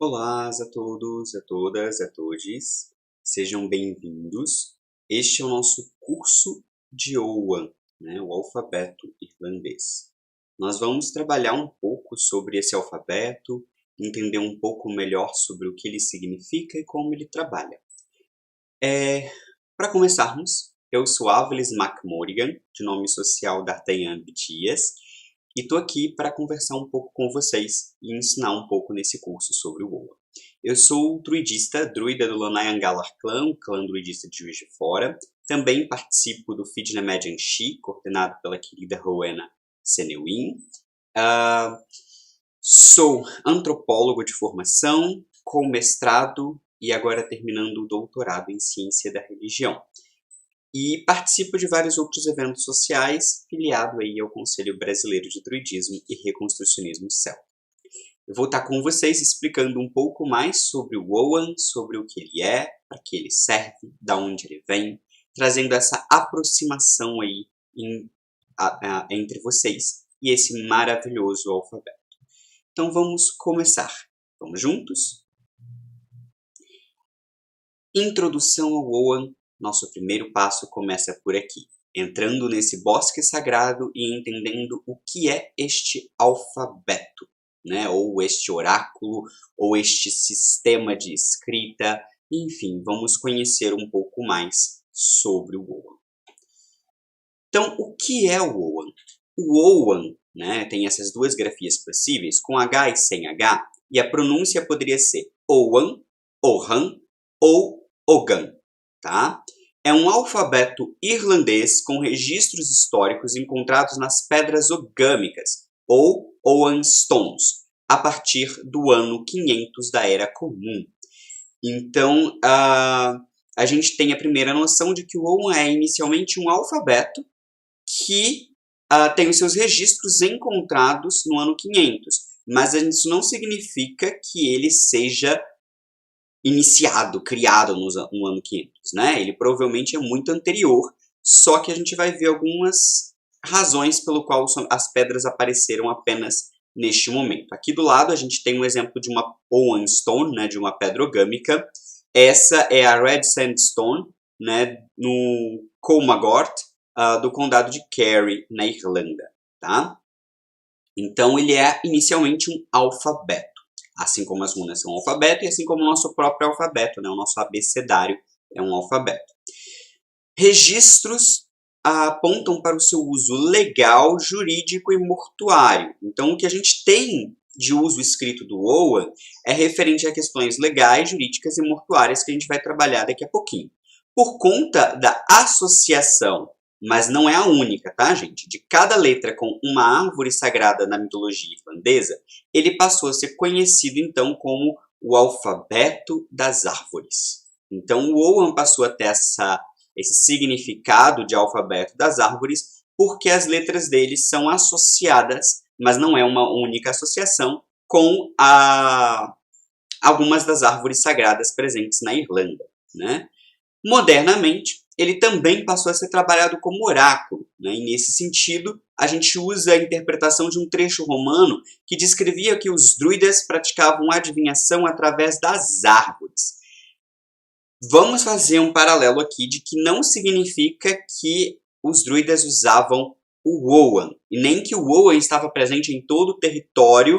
Olá a todos, a todas, a todes. Sejam bem-vindos. Este é o nosso curso de OWAN, o alfabeto irlandês. Nós vamos trabalhar um pouco sobre esse alfabeto, entender um pouco melhor sobre o que ele significa e como ele trabalha. Para começarmos, eu sou Avelis McMorrigan, de nome social D'Artagnan Dias, e estou aqui para conversar um pouco com vocês e ensinar um pouco nesse curso sobre o OWAN. Eu sou druidista, druida do Lanayan Galar Clan, o clã druidista de Juiz de Fora. Também participo do Fidna Median Shi, coordenado pela querida Rowena Senewin. Sou antropólogo de formação, com mestrado e agora terminando o doutorado em ciência da religião. E participo de vários outros eventos sociais, filiado aí ao Conselho Brasileiro de Druidismo e Reconstrucionismo Celta. Eu vou estar com vocês explicando um pouco mais sobre o OWAN, sobre o que ele é, para que ele serve, da onde ele vem, trazendo essa aproximação aí entre vocês e esse maravilhoso alfabeto. Então vamos começar. Vamos juntos? Introdução ao OWAN. Nosso primeiro passo começa por aqui, entrando nesse bosque sagrado e entendendo o que é este alfabeto, ou este oráculo, ou este sistema de escrita. Enfim, vamos conhecer um pouco mais sobre o OWAN. Então, o que é o OWAN? O OWAN, tem essas duas grafias possíveis, com H e sem H, e a pronúncia poderia ser OWAN, OHAN ou OGAN. Tá? É um alfabeto irlandês com registros históricos encontrados nas pedras ogâmicas, ou Owen Stones, a partir do ano 500 da Era Comum. Então, a gente tem a primeira noção de que o Owen é inicialmente um alfabeto que tem os seus registros encontrados no ano 500, mas isso não significa que ele seja iniciado, criado no ano 500, Ele provavelmente é muito anterior, só que a gente vai ver algumas razões pelo qual as pedras apareceram apenas neste momento. Aqui do lado a gente tem um exemplo de uma Owen Stone, de uma pedra ogâmica. Essa é a Red Sandstone, no Kolmagort, do condado de Kerry, na Irlanda, tá? Então ele é inicialmente um alfabeto. Assim como as runas são um alfabeto e assim como o nosso próprio alfabeto, o nosso abecedário é um alfabeto. Registros apontam para o seu uso legal, jurídico e mortuário. Então, o que a gente tem de uso escrito do OWAN é referente a questões legais, jurídicas e mortuárias que a gente vai trabalhar daqui a pouquinho. Por conta da associação, mas não é a única, tá, gente? De cada letra com uma árvore sagrada na mitologia irlandesa, ele passou a ser conhecido, então, como o alfabeto das árvores. Então, o OWAN passou a ter esse significado de alfabeto das árvores porque as letras deles são associadas, mas não é uma única associação, com algumas das árvores sagradas presentes na Irlanda, Modernamente, ele também passou a ser trabalhado como oráculo, e nesse sentido, a gente usa a interpretação de um trecho romano que descrevia que os druidas praticavam adivinhação através das árvores. Vamos fazer um paralelo aqui de que não significa que os druidas usavam o OWAN, e nem que o OWAN estava presente em todo o território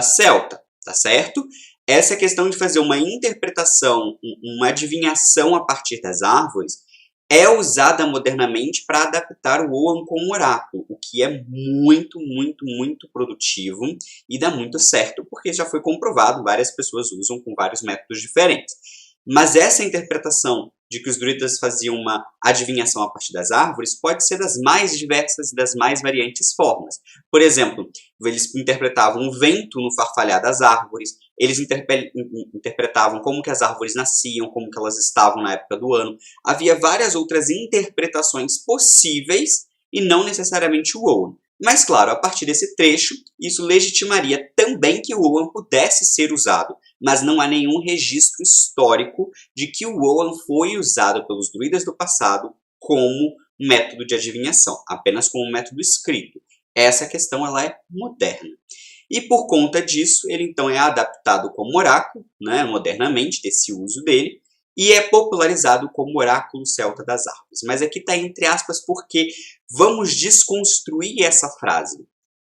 celta, tá certo? Essa questão de fazer uma interpretação, uma adivinhação a partir das árvores, é usada modernamente para adaptar o OWAN como oráculo, o que é muito, muito, muito produtivo e dá muito certo, porque já foi comprovado, várias pessoas usam com vários métodos diferentes. Mas essa interpretação de que os druidas faziam uma adivinhação a partir das árvores pode ser das mais diversas e das mais variantes formas. Por exemplo, eles interpretavam o vento no farfalhar das árvores, eles interpretavam como que as árvores nasciam, como que elas estavam na época do ano. Havia várias outras interpretações possíveis e não necessariamente o OWAN. Mas, claro, a partir desse trecho, isso legitimaria também que o OWAN pudesse ser usado, mas não há nenhum registro histórico de que o OWAN foi usado pelos druidas do passado como método de adivinhação, apenas como método escrito. Essa questão ela é moderna. E por conta disso, ele então é adaptado como oráculo, né, modernamente, desse uso dele, e é popularizado como oráculo celta das árvores. Mas aqui está entre aspas porque vamos desconstruir essa frase.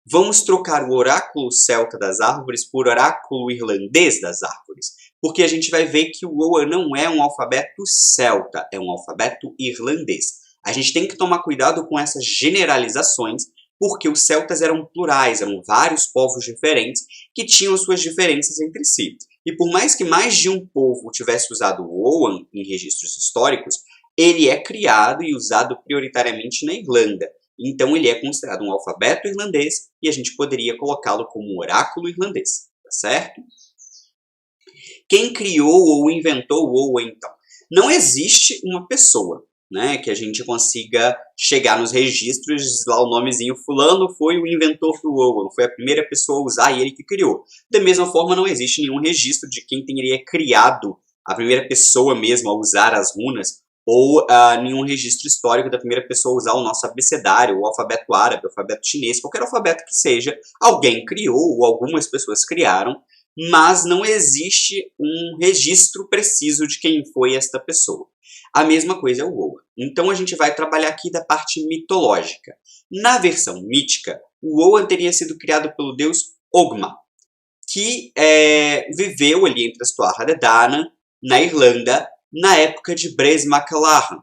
Vamos trocar o oráculo celta das árvores por oráculo irlandês das árvores, porque a gente vai ver que o Oa não é um alfabeto celta, é um alfabeto irlandês. A gente tem que tomar cuidado com essas generalizações, porque os celtas eram plurais, eram vários povos diferentes que tinham suas diferenças entre si. E por mais que mais de um povo tivesse usado o Oan em registros históricos, ele é criado e usado prioritariamente na Irlanda. Então ele é considerado um alfabeto irlandês e a gente poderia colocá-lo como um oráculo irlandês, tá certo? Quem criou ou inventou o Oa, então? Não existe uma pessoa, né, que a gente consiga chegar nos registros, lá o nomezinho fulano foi o inventor do Oa, foi a primeira pessoa a usar e ele que criou. Da mesma forma, não existe nenhum registro de quem teria criado a primeira pessoa mesmo a usar as runas, ou nenhum registro histórico da primeira pessoa a usar o nosso abecedário, o alfabeto árabe, o alfabeto chinês, qualquer alfabeto que seja, alguém criou ou algumas pessoas criaram, mas não existe um registro preciso de quem foi esta pessoa. A mesma coisa é o Oa. Então a gente vai trabalhar aqui da parte mitológica. Na versão mítica, o Oa teria sido criado pelo deus Ogma, que viveu ali entre as Tuatha de Danann, na Irlanda, na época de Bres MacLaren,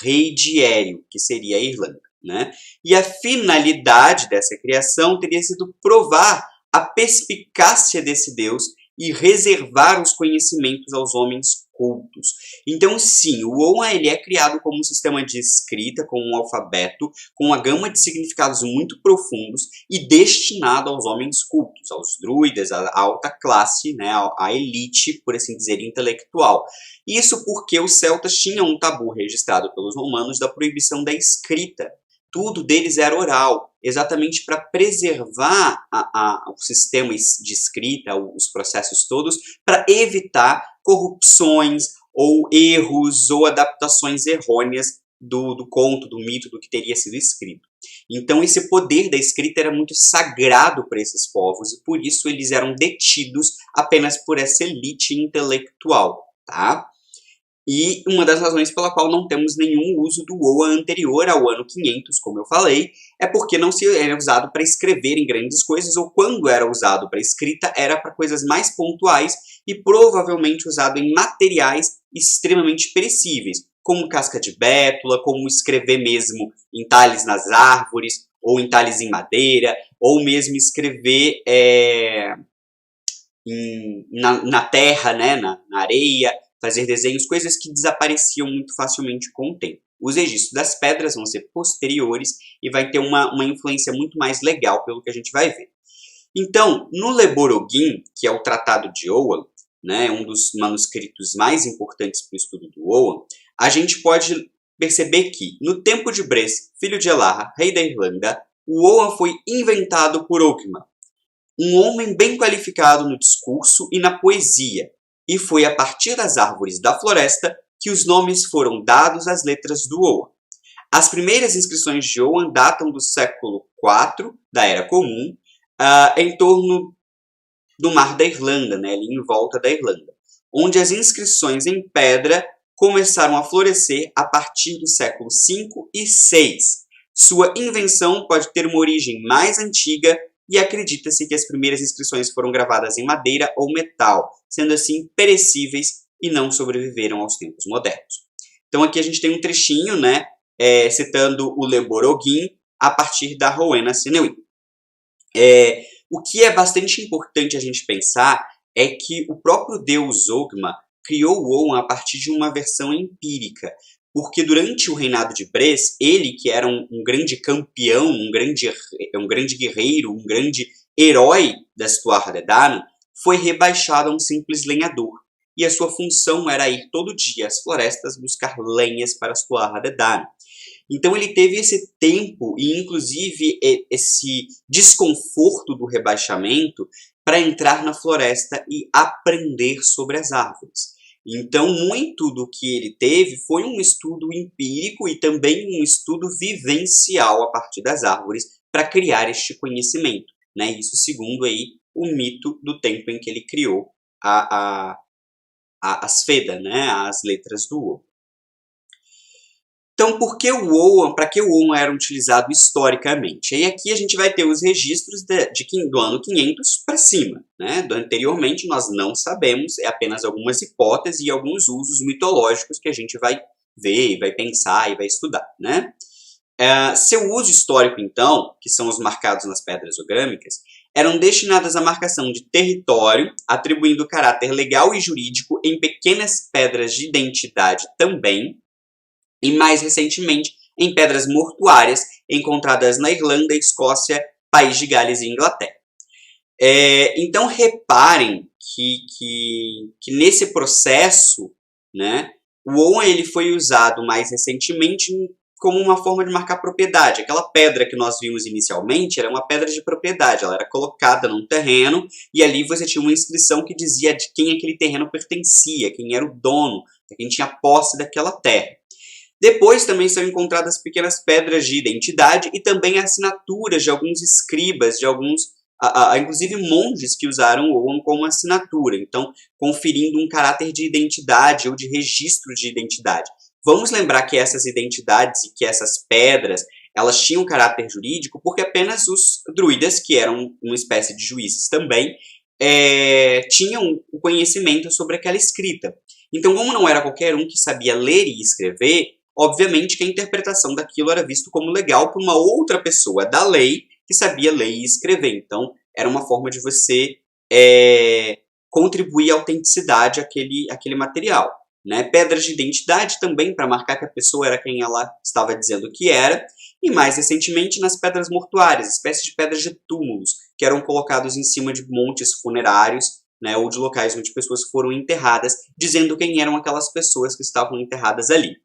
rei de Ério, que seria a Irlanda, né? E a finalidade dessa criação teria sido provar a perspicácia desse deus e reservar os conhecimentos aos homens cultos. Então, sim, o Oa ele é criado como um sistema de escrita, como um alfabeto, com uma gama de significados muito profundos e destinado aos homens cultos, aos druidas, à alta classe, né, à elite, por assim dizer, intelectual. Isso porque os celtas tinham um tabu registrado pelos romanos da proibição da escrita. Tudo deles era oral, exatamente para preservar o sistema de escrita, os processos todos, para evitar corrupções ou erros ou adaptações errôneas do conto, do mito, do que teria sido escrito. Então esse poder da escrita era muito sagrado para esses povos e por isso eles eram detidos apenas por essa elite intelectual, tá? E uma das razões pela qual não temos nenhum uso do Oa anterior ao ano 500, como eu falei, é porque não se era usado para escrever em grandes coisas, ou quando era usado para escrita, era para coisas mais pontuais e provavelmente usado em materiais extremamente perecíveis, como casca de bétula, como escrever mesmo em talhes nas árvores, ou em talhes em madeira, ou mesmo escrever na terra, né, na areia, fazer desenhos, coisas que desapareciam muito facilmente com o tempo. Os registros das pedras vão ser posteriores e vai ter uma influência muito mais legal pelo que a gente vai ver. Então, no Leborogin, que é o Tratado de Oa, né, um dos manuscritos mais importantes para o estudo do Oa, a gente pode perceber que, no tempo de Bres, filho de Elarra, rei da Irlanda, o Oa foi inventado por Ogma, um homem bem qualificado no discurso e na poesia, e foi a partir das árvores da floresta que os nomes foram dados às letras do Oa. As primeiras inscrições de Oa datam do século IV da Era Comum, em torno do Mar da Irlanda, né, ali em volta da Irlanda, onde as inscrições em pedra começaram a florescer a partir do século V e VI. Sua invenção pode ter uma origem mais antiga e acredita-se que as primeiras inscrições foram gravadas em madeira ou metal, sendo assim perecíveis e não sobreviveram aos tempos modernos. Então aqui a gente tem um trechinho, né, citando o Leborogin a partir da Rowena Sinewin. O que é bastante importante a gente pensar é que o próprio deus Ogma criou o Oa a partir de uma versão empírica, porque durante o reinado de Bres, ele, que era um grande campeão, um grande guerreiro, um grande herói das Tuatha de Danann, foi rebaixado a um simples lenhador. E a sua função era ir todo dia às florestas buscar lenhas para as Tuatha de Danann. Então ele teve esse tempo e inclusive esse desconforto do rebaixamento para entrar na floresta e aprender sobre as árvores. Então, muito do que ele teve foi um estudo empírico e também um estudo vivencial a partir das árvores para criar este conhecimento. né? Isso segundo aí o mito do tempo em que ele criou as Veda, né? As letras do O. Então, por que o Ogham? Para que o Ogham era utilizado historicamente? E aqui a gente vai ter os registros do ano 500 para cima. Né? Anteriormente nós não sabemos, é apenas algumas hipóteses e alguns usos mitológicos que a gente vai ver, vai pensar e vai estudar. Né? Seu uso histórico, então, que são os marcados nas pedras ogâmicas, eram destinadas à marcação de território, atribuindo caráter legal e jurídico em pequenas pedras de identidade também, e mais recentemente em pedras mortuárias encontradas na Irlanda, Escócia, País de Gales e Inglaterra. Então reparem que nesse processo, né, o Ogham ele foi usado mais recentemente como uma forma de marcar propriedade. Aquela pedra que nós vimos inicialmente era uma pedra de propriedade, ela era colocada num terreno e ali você tinha uma inscrição que dizia de quem aquele terreno pertencia, quem era o dono, quem tinha posse daquela terra. Depois também são encontradas pequenas pedras de identidade e também assinaturas de alguns escribas, de alguns, inclusive monges que usaram o Ogham como assinatura, então conferindo um caráter de identidade ou de registro de identidade. Vamos lembrar que essas identidades e que essas pedras, elas tinham caráter jurídico porque apenas os druidas, que eram uma espécie de juízes também, tinham o conhecimento sobre aquela escrita. Então, como não era qualquer um que sabia ler e escrever, obviamente que a interpretação daquilo era visto como legal por uma outra pessoa da lei que sabia ler e escrever. Então, era uma forma de você contribuir à autenticidade àquele material. Né? Pedras de identidade também, para marcar que a pessoa era quem ela estava dizendo que era. E mais recentemente nas pedras mortuárias, espécies de pedras de túmulos, que eram colocados em cima de montes funerários, né, ou de locais onde pessoas foram enterradas, dizendo quem eram aquelas pessoas que estavam enterradas ali.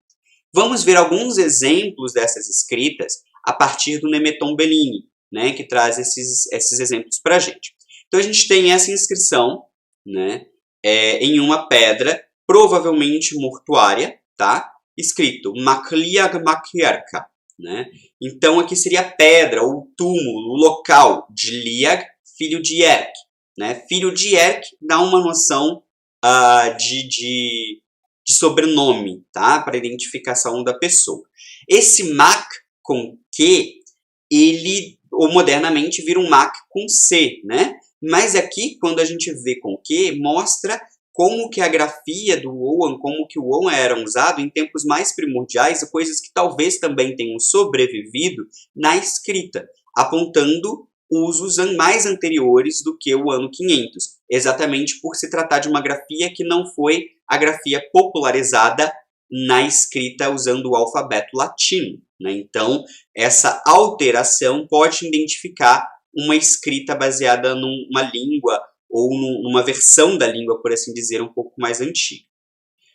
Vamos ver alguns exemplos dessas escritas a partir do Nemeton Bellini, né, que traz esses exemplos para a gente. Então a gente tem essa inscrição, né, em uma pedra, provavelmente mortuária, tá? Escrito Macliag Macierka, né? Então aqui seria a pedra, ou túmulo, o local de Liag, filho de Erk. Né? Filho de Erk dá uma noção de sobrenome, tá? Para identificação da pessoa. Esse Mac com Q, ele, ou modernamente, vira um Mac com C, né? Mas aqui, quando a gente vê com Q, mostra como que a grafia do Ogham, como que o Ogham era usado em tempos mais primordiais, coisas que talvez também tenham sobrevivido na escrita, apontando usos mais anteriores do que o ano 500, exatamente por se tratar de uma grafia que não foi a grafia popularizada na escrita usando o alfabeto latino. Né? Então, essa alteração pode identificar uma escrita baseada numa língua ou numa versão da língua, por assim dizer, um pouco mais antiga.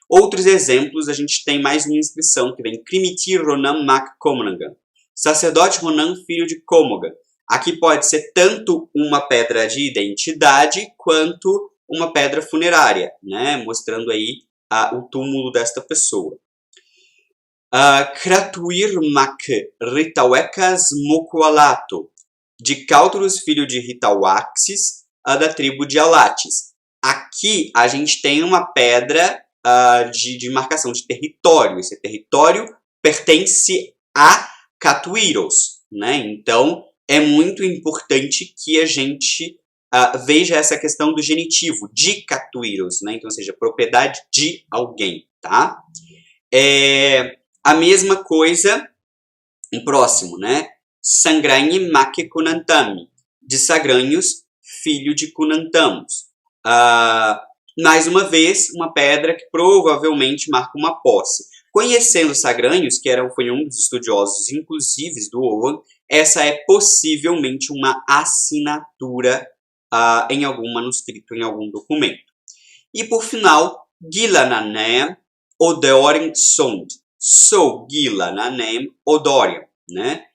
Outros exemplos, a gente tem mais uma inscrição que vem Crimiti Ronan Mac Comongan, sacerdote Ronan, filho de Comongan. Aqui pode ser tanto uma pedra de identidade quanto uma pedra funerária, né? Mostrando aí o túmulo desta pessoa. Kratuir Mac Ritauecas Mokualato, de Cautrus, filho de Ritauaxis, da tribo de Alates. Aqui a gente tem uma pedra de marcação de território. Esse território pertence a Catuíros, né? Então, é muito importante que a gente veja essa questão do genitivo, de Catuíros, né? Então, ou seja, propriedade de alguém, tá? A mesma coisa, um próximo, né? Sangranhe Make Kunantami, de Sagranhos, filho de Kunantamos. Mais uma vez, uma pedra que provavelmente marca uma posse. Conhecendo Sagranhos, que foi um dos estudiosos, inclusive do Ogham, essa é possivelmente uma assinatura em algum manuscrito, em algum documento. E por final, Gilananem Odorim Sond. Sou Gilananem Odorium, né?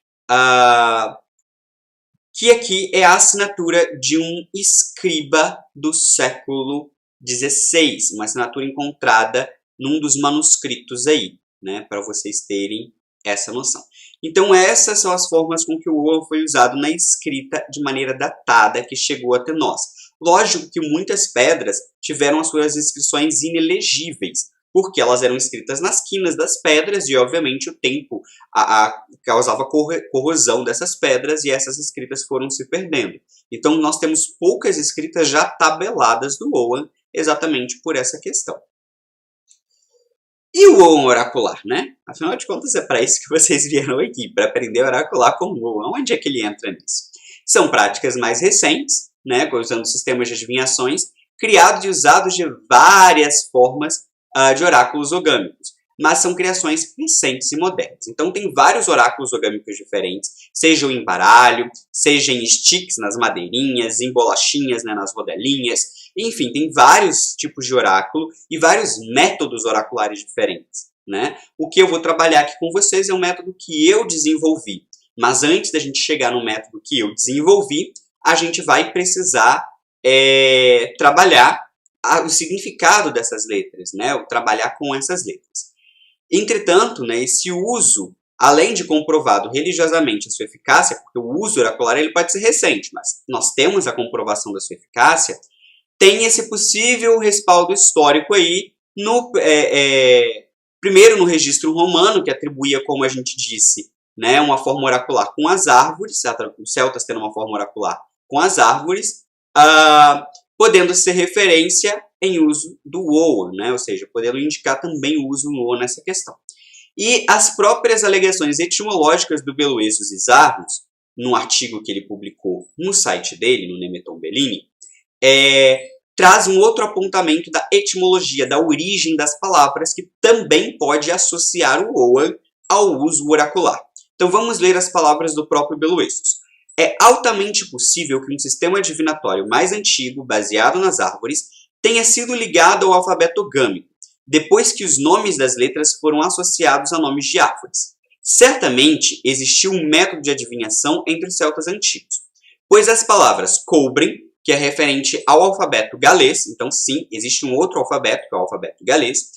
Que aqui é a assinatura de um escriba do século XVI, uma assinatura encontrada num dos manuscritos aí, né, para vocês terem essa noção. Então essas são as formas com que o Oan foi usado na escrita de maneira datada que chegou até nós. Lógico que muitas pedras tiveram as suas inscrições inelegíveis, porque elas eram escritas nas quinas das pedras e, obviamente, o tempo causava corrosão dessas pedras e essas escritas foram se perdendo. Então, nós temos poucas escritas já tabeladas do Oan, exatamente por essa questão. E o Oan oracular, né? Afinal de contas, é para isso que vocês vieram aqui, para aprender a oracular com o Oan. Onde é que ele entra nisso? São práticas mais recentes, né, usando sistemas de adivinhações, criados e usados de várias formas de oráculos ogâmicos, mas são criações recentes e modernas. Então tem vários oráculos ogâmicos diferentes, sejam em baralho, seja em sticks nas madeirinhas, em bolachinhas, né, nas rodelinhas, enfim, tem vários tipos de oráculo e vários métodos oraculares diferentes, né? O que eu vou trabalhar aqui com vocês é um método que eu desenvolvi, mas antes da gente chegar no método que eu desenvolvi, a gente vai precisar trabalhar o significado dessas letras, né? Ou trabalhar com essas letras. Entretanto, né, esse uso, além de comprovado religiosamente a sua eficácia, porque o uso oracular ele pode ser recente, mas nós temos a comprovação da sua eficácia, tem esse possível respaldo histórico aí, primeiro no registro romano, que atribuía, como a gente disse, né, uma forma oracular com as árvores, os celtas tendo uma forma oracular com as árvores, podendo ser referência em uso do Oan, né? Ou seja, podendo indicar também o uso do Oan nessa questão. E as próprias alegações etimológicas do Beloesos e Zarnos, num artigo que ele publicou no site dele, no Nemeton Bellini, traz um outro apontamento da etimologia, da origem das palavras, que também pode associar o Oan ao uso oracular. Então vamos ler as palavras do próprio Beloesos. É altamente possível que um sistema divinatório mais antigo, baseado nas árvores, tenha sido ligado ao alfabeto ogâmico, depois que os nomes das letras foram associados a nomes de árvores. Certamente existiu um método de adivinhação entre os celtas antigos, pois as palavras cobrem, que é referente ao alfabeto galês, então sim, existe um outro alfabeto, que é o alfabeto galês,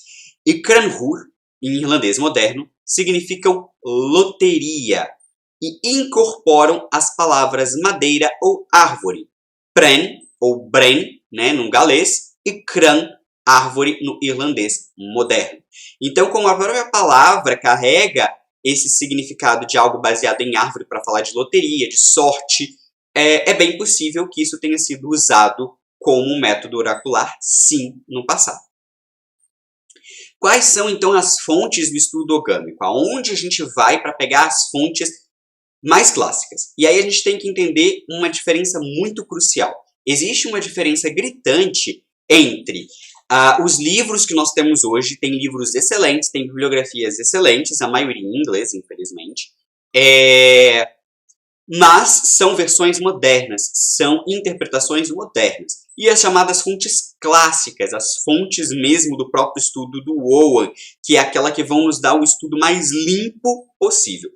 e cranhur, em irlandês moderno, significam loteria, e incorporam as palavras madeira ou árvore, pren ou bren, né, no galês, e cran, árvore, no irlandês moderno. Então, como a própria palavra carrega esse significado de algo baseado em árvore para falar de loteria, de sorte, é bem possível que isso tenha sido usado como um método oracular, sim, no passado. Quais são, então, as fontes do estudo ogâmico? Aonde a gente vai para pegar as fontes mais clássicas? E aí a gente tem que entender uma diferença muito crucial. Existe uma diferença gritante entre os livros que nós temos hoje. Tem livros excelentes, tem bibliografias excelentes, a maioria em inglês, infelizmente, mas são versões modernas, são interpretações modernas. E as chamadas fontes clássicas, as fontes mesmo do próprio estudo do Oan, que é aquela que vão nos dar o estudo mais limpo possível.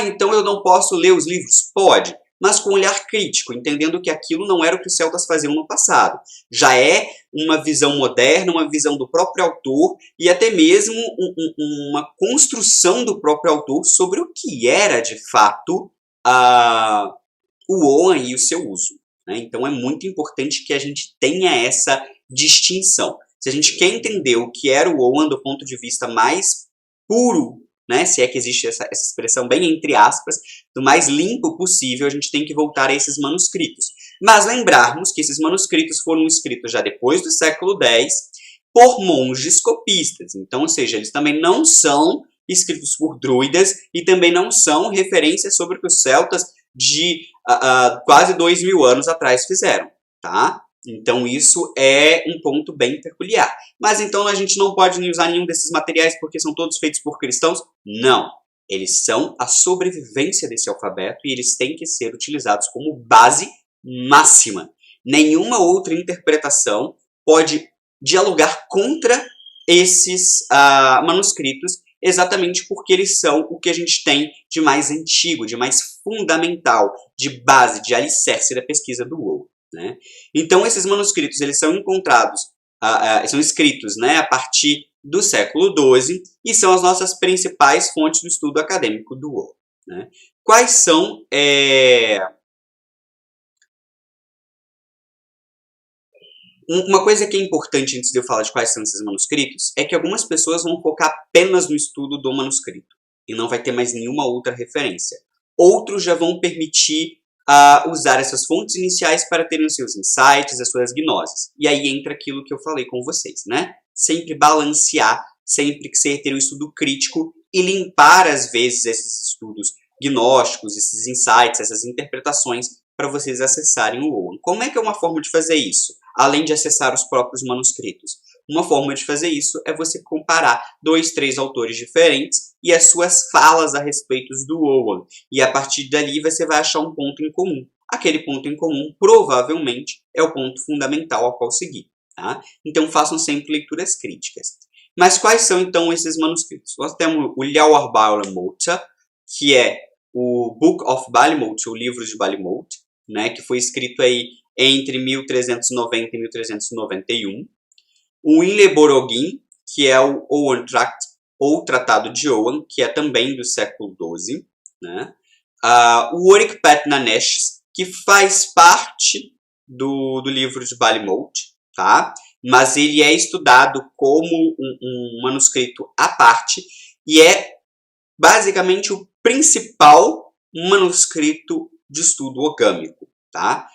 Então eu não posso ler os livros? Pode, mas com um olhar crítico, entendendo que aquilo não era o que os celtas faziam no passado. Já é uma visão moderna, uma visão do próprio autor e até mesmo uma construção do próprio autor sobre o que era de fato o Oan e o seu uso, né? Então é muito importante que a gente tenha essa distinção. Se a gente quer entender o que era o Oan do ponto de vista mais puro, né, se é que existe essa expressão bem entre aspas, do mais limpo possível, a gente tem que voltar a esses manuscritos. Mas lembrarmos que esses manuscritos foram escritos já depois do século X por monges copistas. Então, ou seja, eles também não são escritos por druidas e também não são referências sobre o que os celtas de quase 2000 anos atrás fizeram, tá? Então isso é um ponto bem peculiar. Mas então a gente não pode usar nenhum desses materiais porque são todos feitos por cristãos? Não. Eles são a sobrevivência desse alfabeto e eles têm que ser utilizados como base máxima. Nenhuma outra interpretação pode dialogar contra esses manuscritos, exatamente porque eles são o que a gente tem de mais antigo, de mais fundamental, de base, de alicerce da pesquisa do Oan, né? Então esses manuscritos eles são encontrados, são escritos, né, a partir do século XII e são as nossas principais fontes do estudo acadêmico do Oan. né? Quais são... Uma coisa que é importante antes de eu falar de quais são esses manuscritos é que algumas pessoas vão focar apenas no estudo do manuscrito e não vai ter mais nenhuma outra referência. Outros já vão permitir usar essas fontes iniciais para terem os seus insights, as suas gnoses. E aí entra aquilo que eu falei com vocês, né? Sempre balancear, sempre que ter o estudo crítico e limpar, às vezes, esses estudos gnósticos, esses insights, essas interpretações para vocês acessarem o Owen. Como é que é uma forma de fazer isso? Além de acessar os próprios manuscritos. Uma forma de fazer isso é você comparar 2, 3 autores diferentes e as suas falas a respeito do Owen. E a partir dali você vai achar um ponto em comum. Aquele ponto em comum provavelmente é o ponto fundamental ao qual seguir. Tá? Então façam sempre leituras críticas. Mas quais são então esses manuscritos? Nós temos o Liawar Balamota, que é o Book of Balimot, o livro de Balimot, né, que foi escrito aí entre 1390 e 1391. O Inleborogin, que é o Owen Tract, ou Tratado de Owen, que é também do século XII. Né? O Oric Pat Nanesh, que faz parte do livro de Balimot, tá? Mas ele é estudado como um manuscrito à parte e é basicamente o principal manuscrito de estudo ogâmico, tá?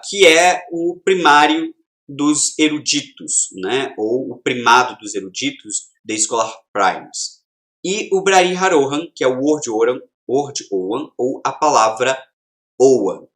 Que é o primário dos eruditos, né? Ou o primado dos eruditos, The Scholar Primes. E o Brari Harohan, que é o Word Owen, ou a palavra Owen.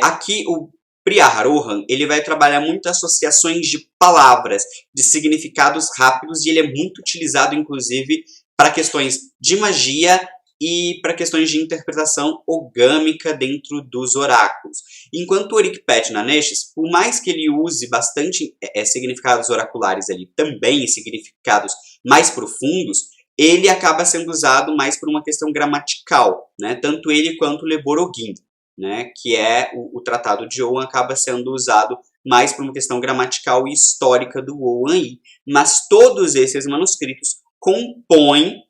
Aqui o Priyaharohan, ele vai trabalhar muito associações de palavras, de significados rápidos, e ele é muito utilizado, inclusive, para questões de magia e para questões de interpretação ogâmica dentro dos oráculos. Enquanto o Oric Pat Nanesh, por mais que ele use bastante significados oraculares ali também, e significados mais profundos, ele acaba sendo usado mais por uma questão gramatical, né? Tanto ele quanto o Leborogin, né? Que é o Tratado de Owen, acaba sendo usado mais por uma questão gramatical e histórica do Owen aí. Mas todos esses manuscritos compõem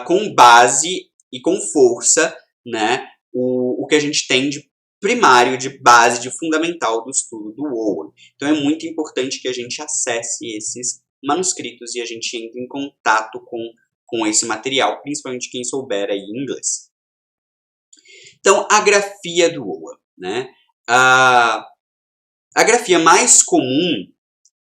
com base e com força, né, o que a gente tem de primário, de base, de fundamental do estudo do Owen. Então é muito importante que a gente acesse esses manuscritos e a gente entre em contato com esse material, principalmente quem souber aí inglês. Então, a grafia do Owen, né? A grafia mais comum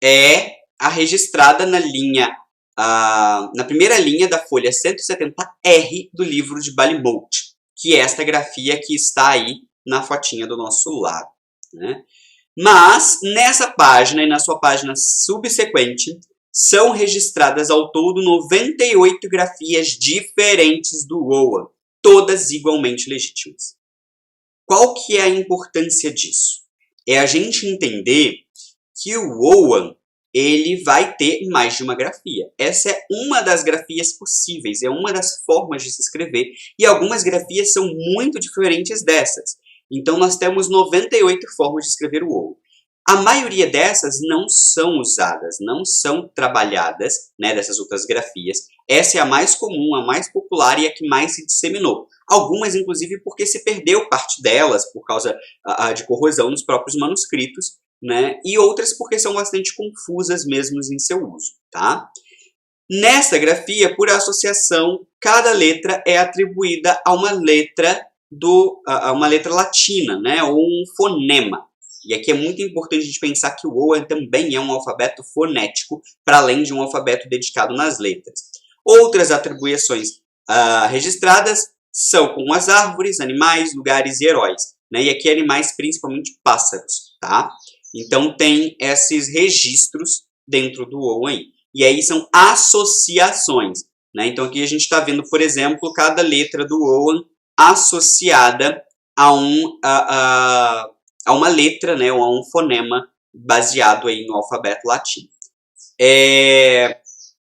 é a registrada na linha, na primeira linha da folha 170R do livro de Balimot, que é esta grafia que está aí na fotinha do nosso lado, né? Mas, nessa página e na sua página subsequente, são registradas ao todo 98 grafias diferentes do Owen, todas igualmente legítimas. Qual que é a importância disso? É a gente entender que o Owen, ele vai ter mais de uma grafia. Essa é uma das grafias possíveis, é uma das formas de se escrever, e algumas grafias são muito diferentes dessas. Então, nós temos 98 formas de escrever o Owen. A maioria dessas não são usadas, não são trabalhadas, né, dessas outras grafias. Essa é a mais comum, a mais popular e a que mais se disseminou. Algumas, inclusive, porque se perdeu parte delas por causa de corrosão nos próprios manuscritos, né? E outras porque são bastante confusas mesmo em seu uso, tá? Nessa grafia, por associação, cada letra é atribuída a uma letra latina, né? Ou um fonema. E aqui é muito importante a gente pensar que o Owen também é um alfabeto fonético, para além de um alfabeto dedicado nas letras. Outras atribuições registradas são com as árvores, animais, lugares e heróis, né? E aqui animais, principalmente pássaros, tá? Então tem esses registros dentro do Owen. E aí são associações, né? Então aqui a gente está vendo, por exemplo, cada letra do Owen associada a uma letra, né? Ou a um fonema baseado aí no alfabeto latino.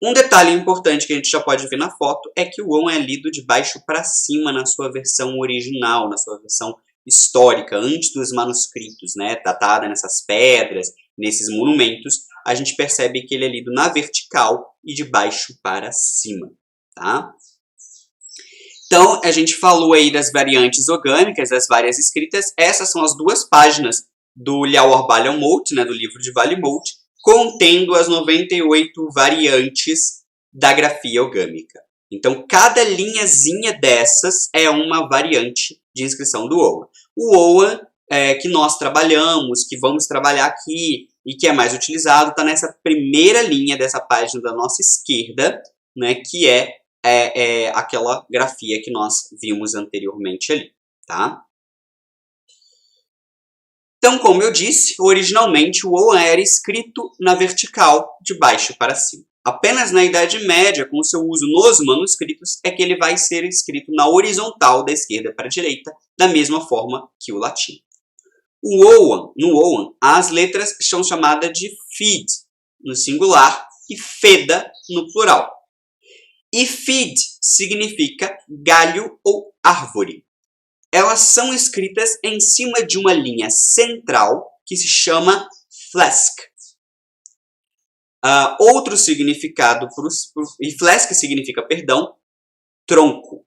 Um detalhe importante que a gente já pode ver na foto é que o Owen é lido de baixo para cima na sua versão original, na sua versão histórica, antes dos manuscritos, né, datada nessas pedras, nesses monumentos, a gente percebe que ele é lido na vertical e de baixo para cima, tá? Então, a gente falou aí das variantes orgânicas, das várias escritas. Essas são as 2 páginas do Liao Balhamut, né, do livro de Balhamut, contendo as 98 variantes da grafia orgânica. Então, cada linhazinha dessas é uma variante de inscrição do OA. O OA que nós trabalhamos, que vamos trabalhar aqui e que é mais utilizado, está nessa primeira linha dessa página da nossa esquerda, né, que é aquela grafia que nós vimos anteriormente ali, tá? Então, como eu disse, originalmente o OA era escrito na vertical, de baixo para cima. Apenas na Idade Média, com seu uso nos manuscritos, é que ele vai ser escrito na horizontal, da esquerda para a direita, da mesma forma que o latim. No OA, as letras são chamadas de FID, no singular, e FEDA, no plural. E FID significa galho ou árvore. Elas são escritas em cima de uma linha central que se chama flask. Outro significado e flask significa, tronco.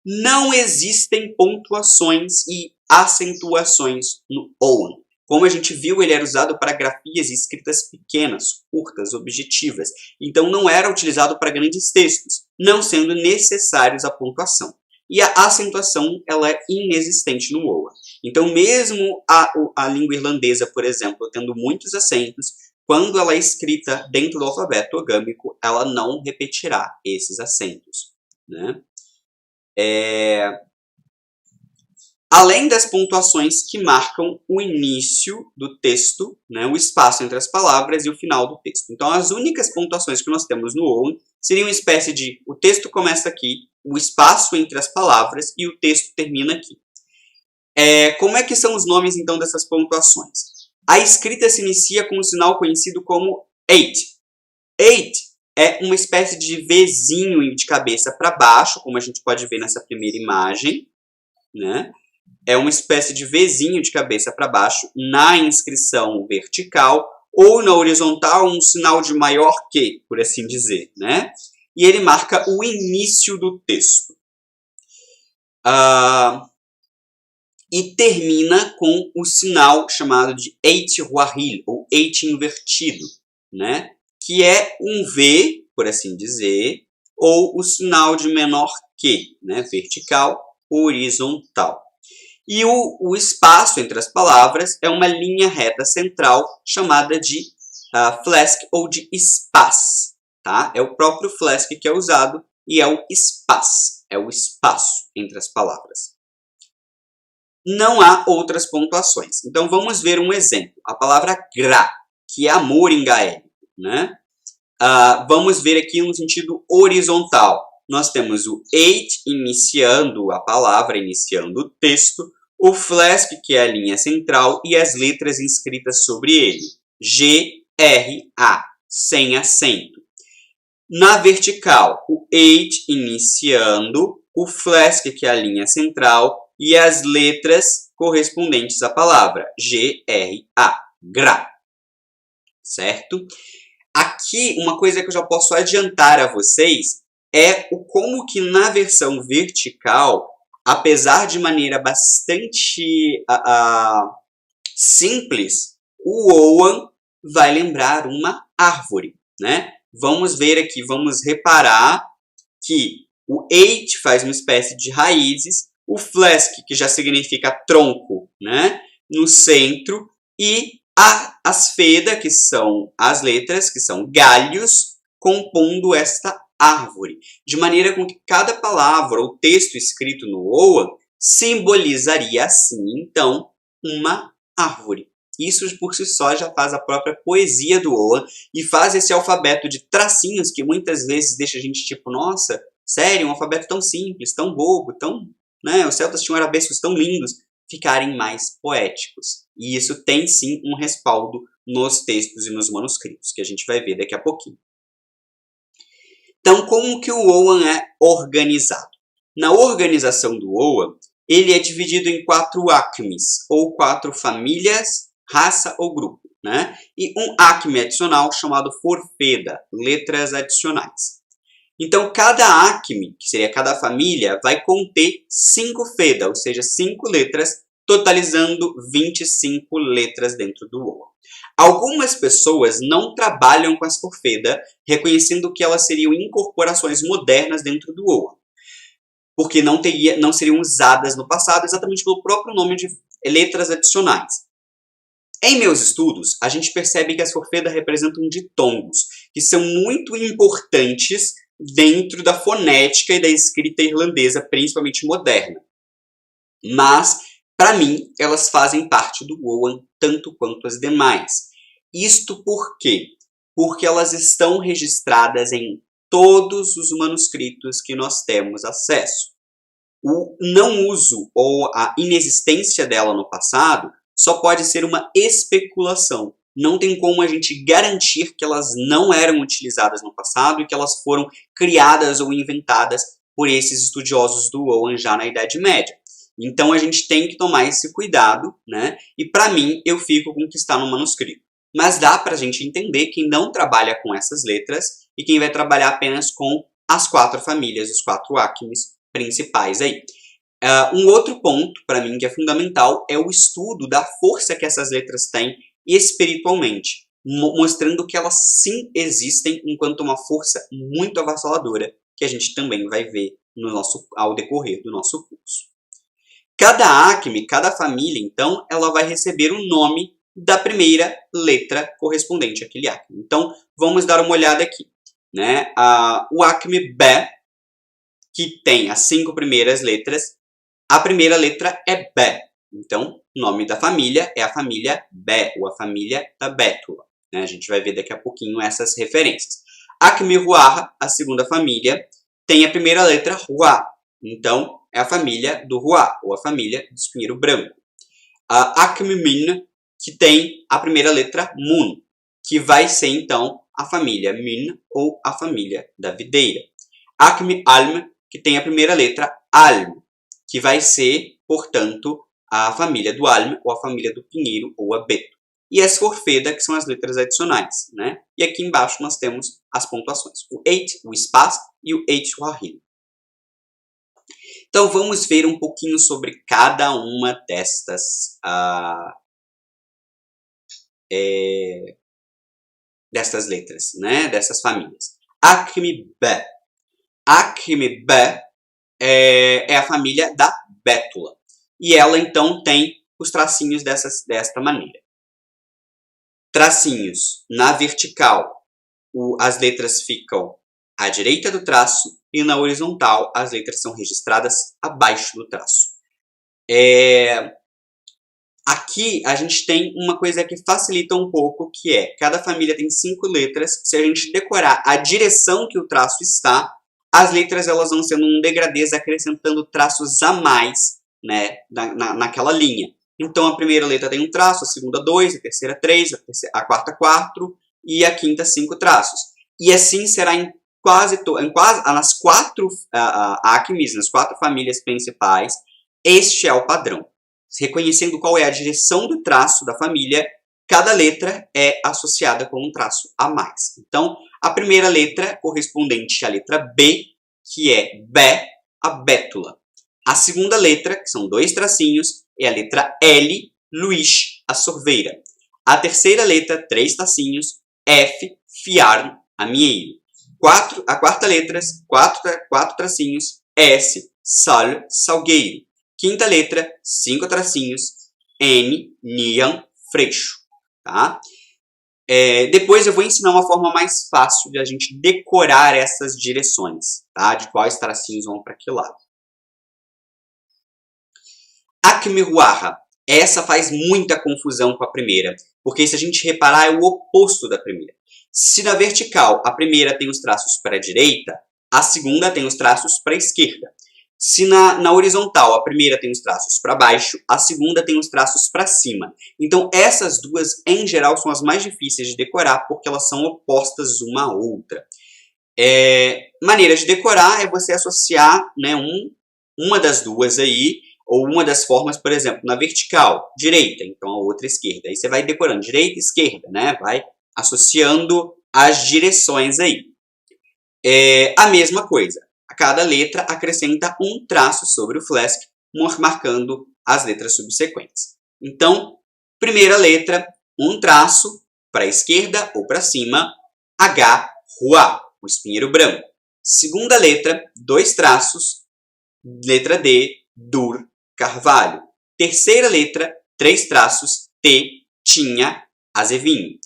Não existem pontuações e acentuações no OA. Como a gente viu, ele era usado para grafias e escritas pequenas, curtas, objetivas. Então, não era utilizado para grandes textos, não sendo necessários a pontuação. E a acentuação ela é inexistente no OA. Então, mesmo a língua irlandesa, por exemplo, tendo muitos acentos, quando ela é escrita dentro do alfabeto orgâmico, ela não repetirá esses acentos, né? Além das pontuações que marcam o início do texto, né, o espaço entre as palavras e o final do texto. Então, as únicas pontuações que nós temos no OA seriam uma espécie de o texto começa aqui, o espaço entre as palavras e o texto termina aqui. Como é que são os nomes, então, dessas pontuações? A escrita se inicia com um sinal conhecido como 8. 8 é uma espécie de Vzinho de cabeça para baixo, como a gente pode ver nessa primeira imagem, né? É uma espécie de Vzinho de cabeça para baixo na inscrição vertical ou na horizontal, um sinal de maior que, por assim dizer, né? E ele marca o início do texto. E termina com o sinal chamado de Eit Wahil, ou Eit invertido, né? Que é um V, por assim dizer, ou o sinal de menor que, né? Vertical, horizontal. E o espaço entre as palavras é uma linha reta central chamada de flask ou de espaço. Tá? É o próprio flask que é usado e é o espaço. É o espaço entre as palavras. Não há outras pontuações. Então vamos ver um exemplo. A palavra gra, que é amor em gaélico, né? Vamos ver aqui no sentido horizontal. Nós temos o eit iniciando a palavra, iniciando o texto, o flask, que é a linha central, e as letras inscritas sobre ele. G, R, A, sem acento. Na vertical, o eit iniciando, o flask, que é a linha central, e as letras correspondentes à palavra. G, R, A, gra. Certo? Aqui, uma coisa que eu já posso adiantar a vocês é como que na versão vertical, apesar de maneira bastante simples, o OA vai lembrar uma árvore, né? Vamos ver aqui, vamos reparar que o eit faz uma espécie de raízes, o flask, que já significa tronco, né? No centro, e as feda, que são as letras, que são galhos, compondo esta árvore, de maneira com que cada palavra ou texto escrito no OA simbolizaria assim, então, uma árvore. Isso por si só já faz a própria poesia do OA e faz esse alfabeto de tracinhos que muitas vezes deixa a gente tipo, nossa, sério, um alfabeto tão simples, tão bobo, tão, né, os celtas tinham arabescos tão lindos, ficarem mais poéticos. E isso tem sim um respaldo nos textos e nos manuscritos, que a gente vai ver daqui a pouquinho. Então, como que o OA é organizado? Na organização do OA, ele é dividido em 4 acmes, ou 4 famílias, raça ou grupo, né? E um acme adicional chamado forfeda, letras adicionais. Então, cada acme, que seria cada família, vai conter 5 feda, ou seja, 5 letras, totalizando 25 letras dentro do OA. Algumas pessoas não trabalham com as forfeda, reconhecendo que elas seriam incorporações modernas dentro do OA, porque não seriam usadas no passado exatamente pelo próprio nome de letras adicionais. Em meus estudos, a gente percebe que as forfeda representam ditongos, que são muito importantes dentro da fonética e da escrita irlandesa, principalmente moderna. Mas, para mim, elas fazem parte do OAN tanto quanto as demais. Isto por quê? Porque elas estão registradas em todos os manuscritos que nós temos acesso. O não uso ou a inexistência dela no passado só pode ser uma especulação. Não tem como a gente garantir que elas não eram utilizadas no passado e que elas foram criadas ou inventadas por esses estudiosos do OAN já na Idade Média. Então a gente tem que tomar esse cuidado, né? E para mim, eu fico com o que está no manuscrito. Mas dá para a gente entender quem não trabalha com essas letras e quem vai trabalhar apenas com as 4 famílias, os 4 acmes principais aí. Um outro ponto, para mim, que é fundamental, é o estudo da força que essas letras têm espiritualmente, mostrando que elas sim existem enquanto uma força muito avassaladora, que a gente também vai ver ao decorrer do nosso curso. Cada acme, cada família, então, ela vai receber o nome da primeira letra correspondente àquele acme. Então, vamos dar uma olhada aqui, né? O acme B, que tem as 5 primeiras letras, a primeira letra é B. Então, o nome da família é a família B, ou a família da Bétula. Né? A gente vai ver daqui a pouquinho essas referências. Acme Ruarra, a segunda família, tem a primeira letra Ruá. Então, é a família do Ruá, ou a família do espinheiro branco. A Acme Min, que tem a primeira letra Mun, que vai ser, então, a família Min, ou a família da videira. Acme Alm, que tem a primeira letra Alm, que vai ser, portanto, a família do Alm, ou a família do pinheiro, ou abeto. E as forfeda, que são as letras adicionais, né? E aqui embaixo nós temos as pontuações. O Eit, o Spas e o Eit Wahil. Então, vamos ver um pouquinho sobre cada uma destas letras, né? Dessas famílias. Acme B. Acme B é a família da Bétula. E ela, então, tem os tracinhos desta maneira. Tracinhos na vertical, as letras ficam à direita do traço e na horizontal as letras são registradas abaixo do traço. Aqui a gente tem uma coisa que facilita um pouco, que é, cada família tem 5 letras. Se a gente decorar a direção que o traço está, as letras elas vão sendo um degradês, acrescentando traços a mais, né, naquela linha. Então a primeira letra tem um traço, a segunda 2, a terceira 3, a quarta 4 e a quinta 5 traços. E assim será nas 4 acmes, nas 4 famílias principais. Este é o padrão. Reconhecendo qual é a direção do traço da família, cada letra é associada com um traço a mais. Então, a primeira letra correspondente à letra B, que é Bé, a Bétula. A segunda letra, que são 2 tracinhos, é a letra L, Luís, a sorveira. A terceira letra, 3 tracinhos, F, Fiarn, amieiro. A quarta letra, 4 tracinhos, S, Sal, salgueiro. Quinta letra, 5 tracinhos, N, Nian, freixo. Tá? Depois eu vou ensinar uma forma mais fácil de a gente decorar essas direções, tá? De quais tracinhos vão para que lado. Acme Ruarra. Essa faz muita confusão com a primeira, porque se a gente reparar é o oposto da primeira. Se na vertical a primeira tem os traços para a direita, a segunda tem os traços para a esquerda. Se na horizontal a primeira tem os traços para baixo, a segunda tem os traços para cima. Então essas duas, em geral, são as mais difíceis de decorar porque elas são opostas uma à outra. Maneira de decorar é você associar, né, uma das duas aí, ou uma das formas, por exemplo, na vertical, direita, então a outra esquerda. Aí você vai decorando direita e esquerda, né? Vai associando as direções aí. A mesma coisa. A cada letra acrescenta um traço sobre o Flask, marcando as letras subsequentes. Então, primeira letra, um traço para a esquerda ou para cima, H, Rua, o espinheiro branco. Segunda letra, dois traços, letra D, Dur, Carvalho. Terceira letra, três traços, T, Tinha, Azevinho.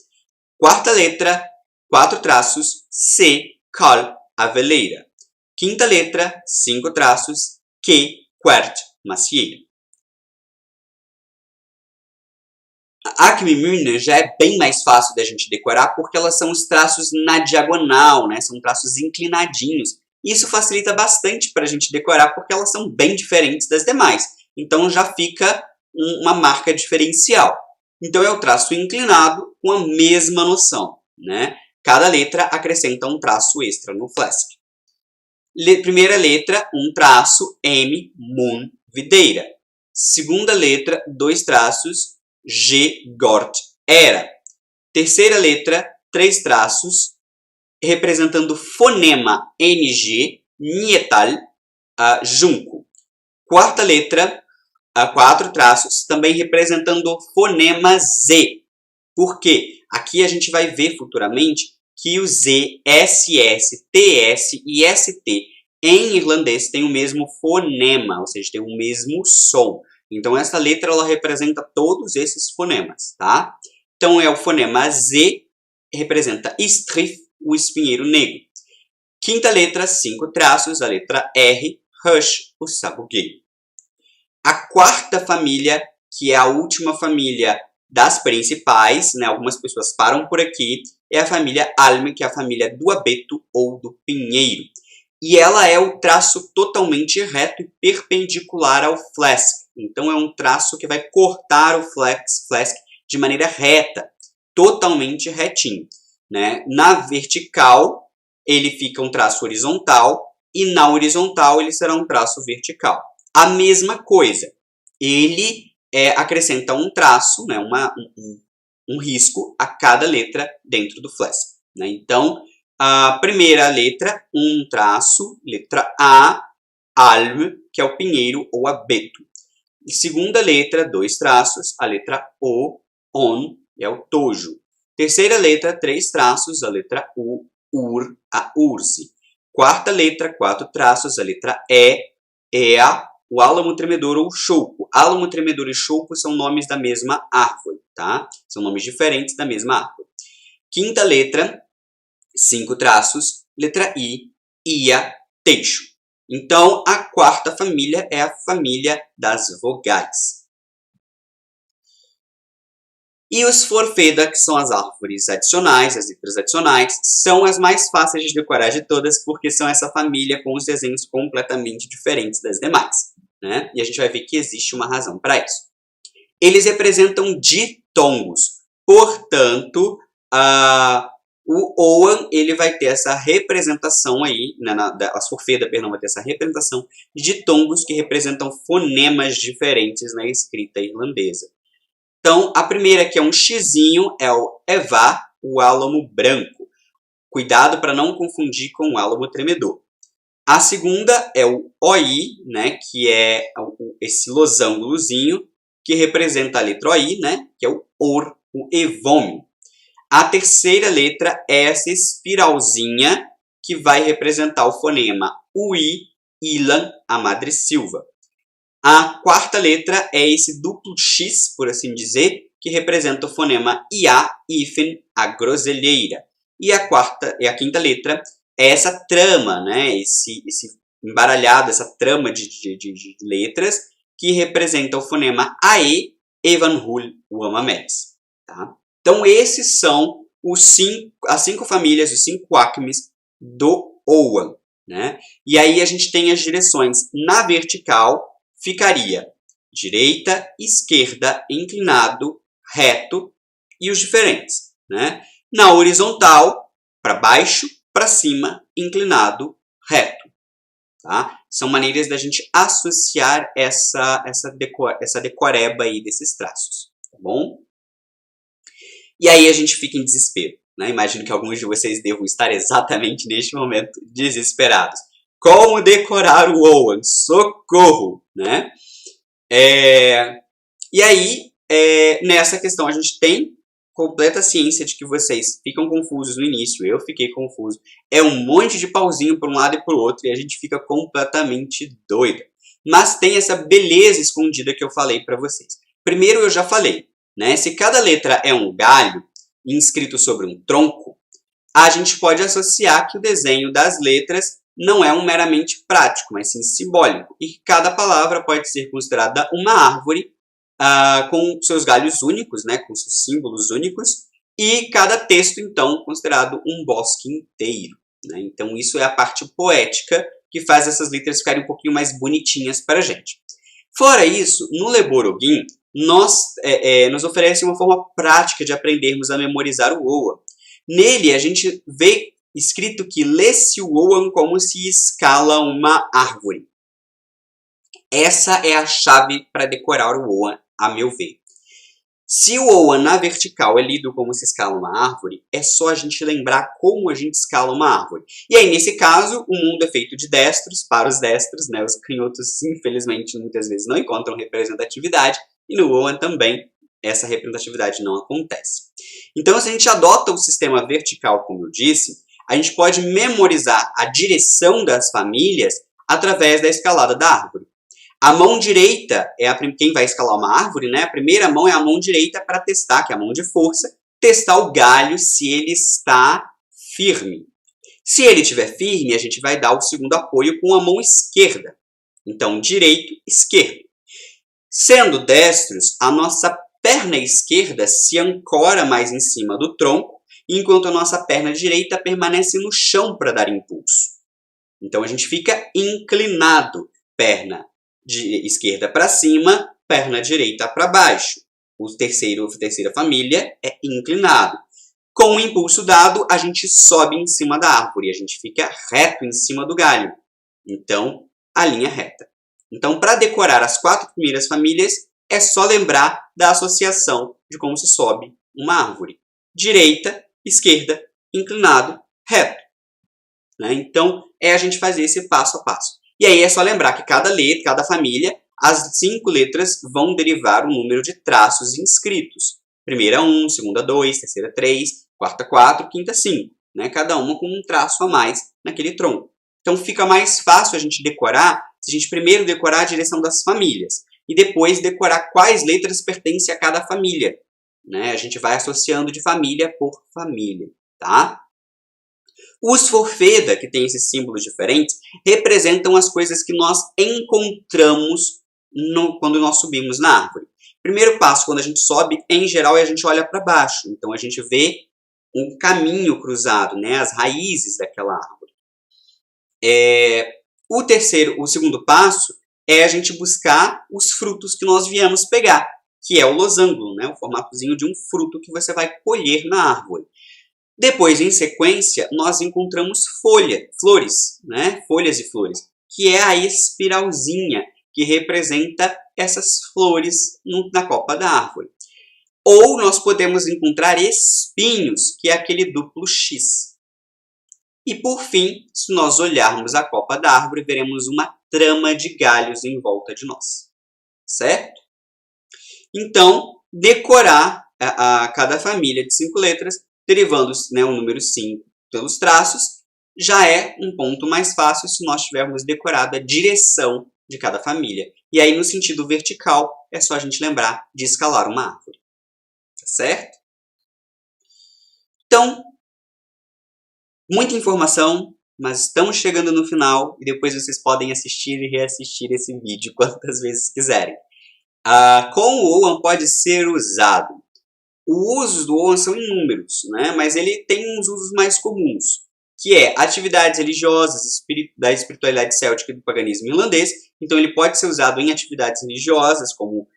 Quarta letra, quatro traços, C, Cal, Aveleira. Quinta letra, cinco traços, Q, Quert, Macieira. A Acme Myrna já é bem mais fácil da gente decorar porque elas são os traços na diagonal, né? São traços inclinadinhos. Isso facilita bastante para a gente decorar porque elas são bem diferentes das demais. Então já fica uma marca diferencial. Então é o traço inclinado com a mesma noção, né? Cada letra acrescenta um traço extra no Flask. Primeira letra, um traço, M, Moon, videira. Segunda letra, dois traços, G, Gort, era. Terceira letra, três traços, representando fonema NG, Nietal, junco. Quarta letra, quatro traços, também representando fonema Z. Por quê? Aqui a gente vai ver futuramente que o Z, SS, TS e ST em irlandês tem o mesmo fonema, ou seja, tem o mesmo som. Então, essa letra ela representa todos esses fonemas, tá? Então, é o fonema Z, representa Istrif, o espinheiro negro. Quinta letra, cinco traços, a letra R, Rush, o sabugueiro. A quarta família, que é a última família das principais, né? Algumas pessoas param por aqui, é a família Alme, que é a família do abeto ou do pinheiro. E ela é o traço totalmente reto e perpendicular ao Flask. Então, é um traço que vai cortar o Flask de maneira reta, totalmente retinho, né? Na vertical, ele fica um traço horizontal e na horizontal ele será um traço vertical. A mesma coisa, ele acrescenta um traço, né? Um risco a cada letra dentro do Flask, né? Então, a primeira letra, um traço, letra A, Alme, que é o pinheiro ou abeto. E segunda letra, dois traços, a letra O, On, é o tojo. Terceira letra, três traços, a letra U, Ur, a urze. Quarta letra, quatro traços, a letra E, Ea, o álamo tremedor ou choupo. Álamo tremedor e choupo são nomes da mesma árvore, tá? São nomes diferentes da mesma árvore. Quinta letra, cinco traços, letra I, Ia, teixo. Então, a quarta família é a família das vogais. E os forfeda, que são as árvores adicionais, as letras adicionais, são as mais fáceis de decorar de todas, porque são essa família com os desenhos completamente diferentes das demais, né? E a gente vai ver que existe uma razão para isso. Eles representam ditongos, portanto, o Oan ele vai ter essa representação aí, né, a forfeda, perdão, vai ter essa representação de ditongos que representam fonemas diferentes na escrita irlandesa. Então, a primeira, que é um xizinho, é o Eva, o álamo branco. Cuidado para não confundir com o álamo tremedor. A segunda é o OI, né, que é esse losangozinho, que representa a letra OI, né, que é o OR, o evômio. A terceira letra é essa espiralzinha, que vai representar o fonema UI, Ilan, a Madre Silva. A quarta letra é esse duplo X, por assim dizer, que representa o fonema IA, Ifen, a groselheira. E a quinta letra é essa trama, né? Esse embaralhado, essa trama de letras, que representa o fonema AE, Evanhul, o Amamedes. Tá? Então, esses são as cinco famílias, os cinco acmes do Oan, né? E aí a gente tem as direções. Na vertical, ficaria direita, esquerda, inclinado, reto e os diferentes, né? Na horizontal, para baixo, para cima, inclinado, reto. Tá? São maneiras da gente associar essa decoreba aí desses traços, tá bom? E aí a gente fica em desespero. né? Imagino que alguns de vocês devam estar exatamente neste momento desesperados. Como decorar o Oan? Socorro! Né? E aí, nessa questão, a gente tem completa ciência de que vocês ficam confusos no início, eu fiquei confuso. É um monte de pauzinho para um lado e para o outro e a gente fica completamente doido. Mas tem essa beleza escondida que eu falei para vocês. Primeiro, eu já falei, né? Se cada letra é um galho inscrito sobre um tronco, a gente pode associar que o desenho das letras não é um meramente prático, mas sim simbólico. E cada palavra pode ser considerada uma árvore com seus galhos únicos, né, com seus símbolos únicos, e cada texto, então, considerado um bosque inteiro. Né? Então, isso é a parte poética que faz essas letras ficarem um pouquinho mais bonitinhas para a gente. Fora isso, no Leborogin, nos oferece uma forma prática de aprendermos a memorizar o Oa. Nele, a gente vê escrito que lê-se o Oan como se escala uma árvore. Essa é a chave para decorar o Oan, a meu ver. Se o Oan na vertical é lido como se escala uma árvore, é só a gente lembrar como a gente escala uma árvore. E aí, nesse caso, o mundo é feito de destros para os destros, né? Os canhotos, infelizmente, muitas vezes não encontram representatividade, e no Oan também essa representatividade não acontece. Então, se a gente adota o sistema vertical, como eu disse, a gente pode memorizar a direção das famílias através da escalada da árvore. A mão direita é quem vai escalar uma árvore, né? A primeira mão é a mão direita para testar, que é a mão de força, testar o galho se ele está firme. Se ele estiver firme, a gente vai dar o segundo apoio com a mão esquerda. Então, direito, esquerdo. Sendo destros, a nossa perna esquerda se ancora mais em cima do tronco, enquanto a nossa perna direita permanece no chão para dar impulso. Então, a gente fica inclinado, perna de esquerda para cima, perna direita para baixo. A terceira família é inclinado. Com o impulso dado, a gente sobe em cima da árvore, a gente fica reto em cima do galho. Então, a linha reta. Então, para decorar as 4 primeiras famílias, é só lembrar da associação de como se sobe uma árvore. Direita, esquerda, inclinado, reto. Né? Então, a gente fazer esse passo a passo. E aí é só lembrar que cada letra, cada família, as 5 letras vão derivar o número de traços inscritos. Primeira 1, segunda 2, terceira 3, quarta 4, quinta 5. Né? Cada uma com um traço a mais naquele tronco. Então fica mais fácil a gente decorar se a gente primeiro decorar a direção das famílias e depois decorar quais letras pertencem a cada família. Né? A gente vai associando de família por família. Tá? Os forfeda, que tem esses símbolos diferentes, representam as coisas que nós encontramos quando nós subimos na árvore. Primeiro passo, quando a gente sobe, em geral, a gente olha para baixo. Então, a gente vê um caminho cruzado, né? As raízes daquela árvore. O segundo passo é a gente buscar os frutos que nós viemos pegar, que é o losango, né? O formatozinho de um fruto que você vai colher na árvore. Depois, em sequência, nós encontramos flores, né? Folhas e flores, que é a espiralzinha, que representa essas flores na copa da árvore. Ou nós podemos encontrar espinhos, que é aquele duplo X. E por fim, se nós olharmos a copa da árvore, veremos uma trama de galhos em volta de nós. Certo? Então, decorar a cada família de 5 letras, derivando, né, o número 5 pelos traços, já é um ponto mais fácil se nós tivermos decorado a direção de cada família. E aí, no sentido vertical, é só a gente lembrar de escalar uma árvore. Tá certo? Então, muita informação, mas estamos chegando no final e depois vocês podem assistir e reassistir esse vídeo quantas vezes quiserem. Como o Oan pode ser usado? Os usos do Oan são inúmeros, né? Mas ele tem uns usos mais comuns, que é atividades religiosas da espiritualidade céltica e do paganismo irlandês. Então, ele pode ser usado em atividades religiosas, como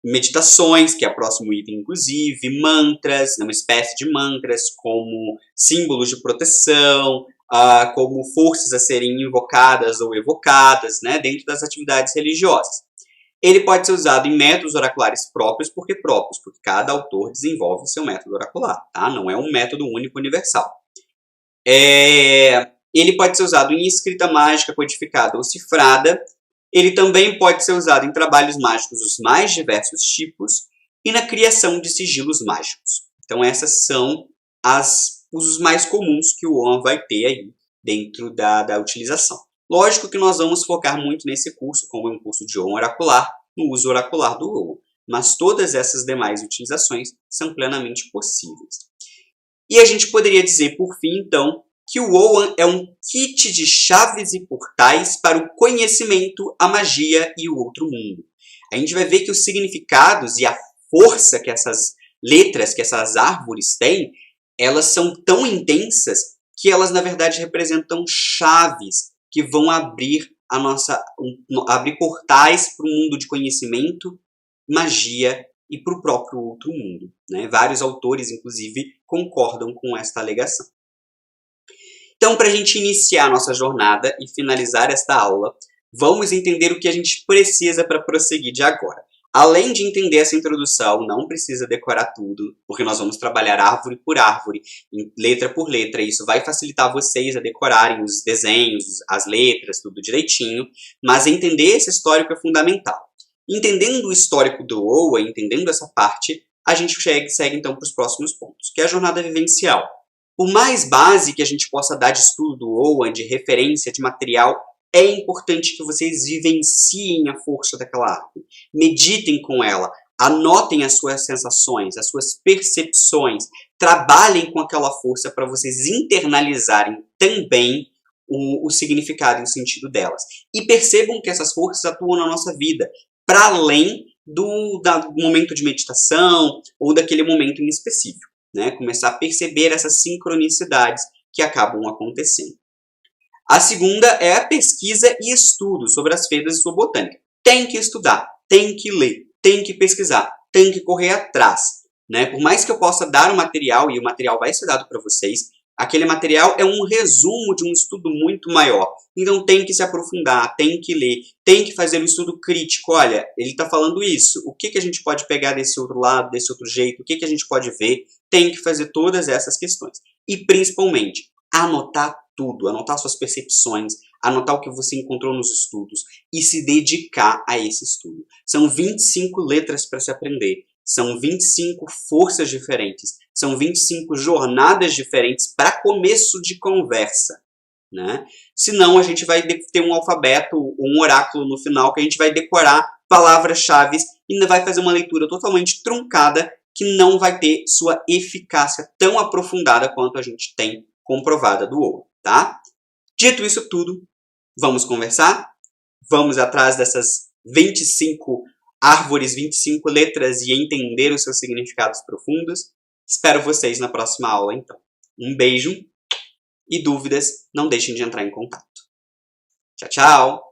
meditações, que é o próximo item, inclusive, mantras, uma espécie de mantras, como símbolos de proteção, como forças a serem invocadas ou evocadas, né, dentro das atividades religiosas. Ele pode ser usado em métodos oraculares próprios, porque cada autor desenvolve o seu método oracular, tá? Não é um método único universal. Ele pode ser usado em escrita mágica codificada ou cifrada. Ele também pode ser usado em trabalhos mágicos dos mais diversos tipos e na criação de sigilos mágicos. Então, essas são os usos mais comuns que o Oan vai ter aí dentro da utilização. Lógico que nós vamos focar muito nesse curso, como é um curso de Oan oracular, no uso oracular do Oan, mas todas essas demais utilizações são plenamente possíveis. E a gente poderia dizer, por fim, então, que o Oan é um kit de chaves e portais para o conhecimento, a magia e o outro mundo. A gente vai ver que os significados e a força que essas letras, que essas árvores têm, elas são tão intensas que elas, na verdade, representam chaves que vão abrir abrir portais para o mundo de conhecimento, magia e para o próprio outro mundo, né? Vários autores, inclusive, concordam com esta alegação. Então, para a gente iniciar a nossa jornada e finalizar esta aula, vamos entender o que a gente precisa para prosseguir de agora. Além de entender essa introdução, não precisa decorar tudo, porque nós vamos trabalhar árvore por árvore, letra por letra, e isso vai facilitar vocês a decorarem os desenhos, as letras, tudo direitinho, mas entender esse histórico é fundamental. Entendendo o histórico do Oan, entendendo essa parte, a gente segue então para os próximos pontos, que é a jornada vivencial. Por mais base que a gente possa dar de estudo do Oan, de referência, de material, é importante que vocês vivenciem a força daquela árvore, meditem com ela, anotem as suas sensações, as suas percepções, trabalhem com aquela força para vocês internalizarem também o significado e o sentido delas. E percebam que essas forças atuam na nossa vida, para além do momento de meditação ou daquele momento em específico, né? Começar a perceber essas sincronicidades que acabam acontecendo. A segunda é a pesquisa e estudo sobre as feiras e sua botânica. Tem que estudar, tem que ler, tem que pesquisar, tem que correr atrás, né? Por mais que eu possa dar o material, e o material vai ser dado para vocês, aquele material é um resumo de um estudo muito maior. Então tem que se aprofundar, tem que ler, tem que fazer um estudo crítico. Olha, ele está falando isso, o que a gente pode pegar desse outro lado, desse outro jeito, o que a gente pode ver? Tem que fazer todas essas questões. E principalmente, anotar tudo, anotar suas percepções, anotar o que você encontrou nos estudos e se dedicar a esse estudo. São 25 letras para se aprender, são 25 forças diferentes, são 25 jornadas diferentes para começo de conversa, né? Senão a gente vai ter um alfabeto, um oráculo no final que a gente vai decorar palavras-chave e ainda vai fazer uma leitura totalmente truncada que não vai ter sua eficácia tão aprofundada quanto a gente tem comprovada do Oan, tá? Dito isso tudo, vamos conversar? Vamos atrás dessas 25 árvores, 25 letras e entender os seus significados profundos? Espero vocês na próxima aula, então. Um beijo e dúvidas, não deixem de entrar em contato. Tchau, tchau!